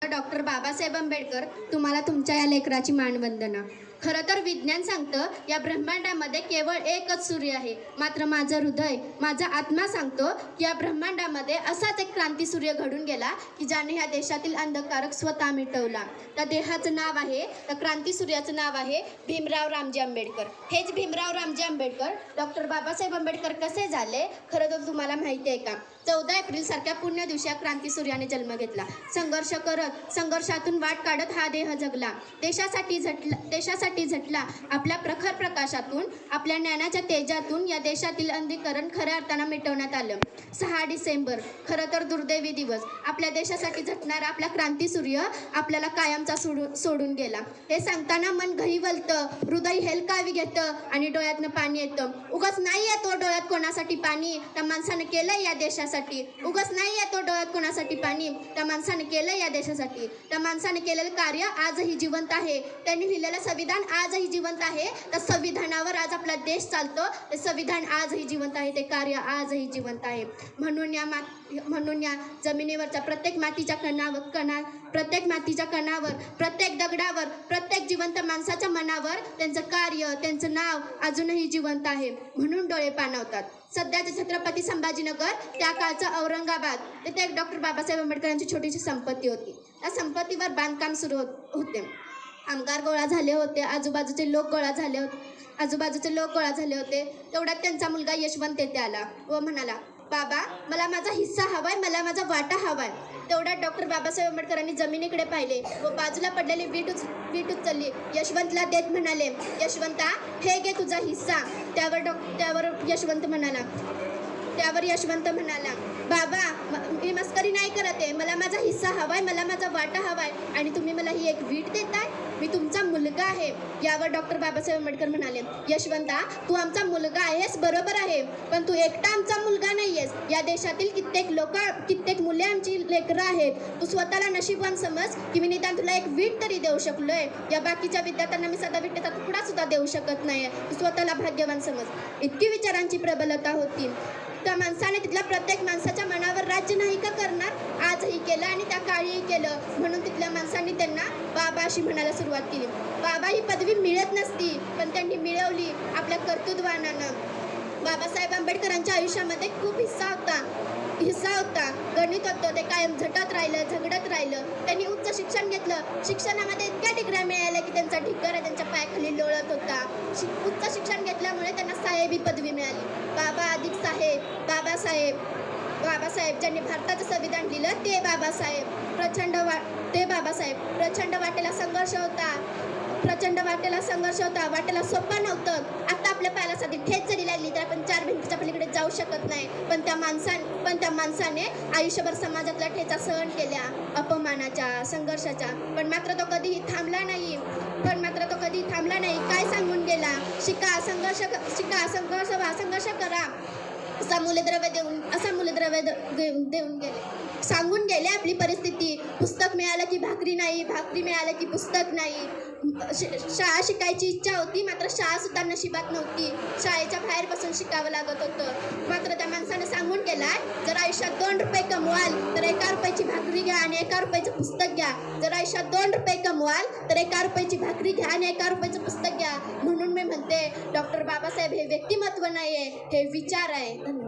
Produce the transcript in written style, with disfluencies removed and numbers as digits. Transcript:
Doctor Babasaheb Ambedkar, तुम्हाला तुमच्या या लेकराची मानवंदना. खरं तर विज्ञान सांगतं या ब्रह्मांडामध्ये केवळ एकच सूर्य आहे. मात्र माझं हृदय, माझा आत्मा सांगतो की या ब्रह्मांडामध्ये असाच एक क्रांती सूर्य घडून गेला की ज्याने ह्या देशातील अंधकारक स्वतः मिटवला. त्या देहाचं नाव आहे, त्या क्रांती सूर्याचं नाव आहे भीमराव रामजी आंबेडकर. हेच भीमराव रामजी आंबेडकर डॉक्टर बाबासाहेब आंबेडकर कसे झाले खरं तर तुम्हाला माहिती आहे का? 14 एप्रिल सारख्या पुण्य दिवशी क्रांती सूर्याने जन्म घेतला. संघर्ष करत, संघर्षातून वाट काढत हा देह जगला. देशासाठी झटला. आपल्या प्रखर प्रकाशातून, आपल्या ज्ञानाच्या तेजातून या देशातील अंधीकरण खऱ्या अर्थानं मिटवण्यात आलं. 6 डिसेंबर खरं तर दुर्दैवी दिवस. आपल्या देशासाठी झटणारा आपला क्रांती सूर्य आपल्याला कायमचा सोडून गेला. हे सांगताना मन घहीवलतं, हृदय हेलकावी घेतं आणि डोळ्यातनं पाणी येतं. उगाच नाही येतो डोळ्यात कोणासाठी पाणी, त्या माणसानं केलंय या देशासाठी. उगाच नाही येतो डोळ्यात कोणासाठी पाणी, त्या माणसानं केलंय या देशासाठी. त्या माणसाने केलेलं कार्य आजही जिवंत आहे. त्यांनी लिहिलेलं संविधान आजही जिवंत आहे. त्या संविधानावर आज आपला देश चालतो. ते संविधान आजही जिवंत आहे. ते कार्य आजही जिवंत आहे. म्हणून या जमिनीवरच्या प्रत्येक मातीच्या कणावर, प्रत्येक दगडावर, प्रत्येक जिवंत माणसाच्या मनावर त्यांचं कार्य, त्यांचं नाव अजूनही जिवंत आहे. म्हणून डोळे पाणावतात. सध्याचे छत्रपती संभाजीनगर, त्या काळचं औरंगाबाद, तिथे एक डॉक्टर बाबासाहेब आंबेडकर यांची छोटीशी संपत्ती होती. त्या संपत्तीवर बांधकाम सुरू होते. कामगार गोळा झाले होते, आजूबाजूचे लोक गोळा झाले होते. तेवढ्यात त्यांचा मुलगा यशवंत तेथे आला व म्हणाला, बाबा मला माझा हिस्सा हवाय, मला माझा वाटा हवाय. तेवढ्यात डॉक्टर बाबासाहेब आंबेडकरांनी जमिनीकडे पाहिले व बाजूला पडलेली वीट उचलली. यशवंतला देत म्हणाले, यशवंता हे घे तुझा हिस्सा. त्यावर यशवंत म्हणाला, बाबा मी मस्करी नाही करत आहे, मला माझा हिस्सा हवाय, मला माझा वाटा हवाय आणि तुम्ही मला ही एक वीट देताय. मी तुमचा मुलगा आहे. यावर डॉक्टर बाबासाहेब आंबेडकर म्हणाले, यशवंता तू आमचा मुलगा आहेस बरोबर आहे, पण तू एकटा आमचा मुलगा नाहीयेस. या देशातील कित्येक मुले आमची लेकरं आहेत. तू स्वतःला नशीबवान समज की मी निदान तुला एक वीट तरी देऊ शकलोय. या बाकीच्या विद्यार्थ्यांना मी साधा विटेचा तुकडा सुद्धा देऊ शकत नाही. तू स्वतःला भाग्यवान समज. इतकी विचारांची प्रबलता होती. त्या माणसाने तिथल्या प्रत्येक माणसाच्या मनावर राज्य नाही का करणार? आजही केलं आणि त्या काळीही केलं. म्हणून तिथल्या माणसांनी त्यांना बाबा अशी म्हणायला सुरुवात केली. बाबा ही पदवी मिळत नसती, पण त्यांनी मिळवली आपल्या कर्तृत्वानं. बाबासाहेब आंबेडकरांच्या आयुष्यामध्ये खूप हिस्सा होता. गणित होतं. ते कायम झटत झगडत राहिलं. त्यांनी उच्च शिक्षण घेतलं. शिक्षणामध्ये इतक्या डिग्र्या मिळाल्या की त्यांचा ढिगारा त्यांच्या पायाखाली लोळत होता. उच्च शिक्षण घेतल्यामुळे त्यांना साहेबी पदवी मिळाली. बाबा अधिक साहेब, बाबासाहेब ज्यांनी भारताचं संविधान लिहिलं ते बाबासाहेब. प्रचंड वाटेला संघर्ष होता. वाटेला सोपं नव्हतं. आता आपल्या पायाला साधी ठेच जरी लागली तर आपण 4 भिंतीच्या पलीकडे जाऊ शकत नाही. पण त्या माणसाने आयुष्यभर समाजातल्या ठेचा सहन केल्या, अपमानाच्या, संघर्षाच्या. पण मात्र तो कधीही थांबला नाही. काय सांगून गेला? शिका, संघर्ष करा असा मूलद्रव्य देऊन गेले. सांगून गेले आपली परिस्थिती. पुस्तक मिळालं की भाकरी नाही, भाकरी मिळालं की पुस्तक नाही. शाळा शिकायची इच्छा होती, मात्र शाळा सुद्धा नशिबात नव्हती. शाळेच्या बाहेर बसून शिकावं लागत होतं. मात्र त्या माणसाने सांगून गेलाय, जर आयुष्यात 2 रुपये कमवाल तर 1 रुपयाची भाकरी घ्या आणि 1 रुपयाचं पुस्तक घ्या. जर आयुष्यात 2 रुपये कमवाल तर 1 रुपयाची भाकरी घ्या आणि 1 रुपयाचं पुस्तक घ्या. म्हणून मी म्हणते डॉक्टर बाबासाहेब हे व्यक्तिमत्व नाहीये, हे विचार आहे. धन्यवाद.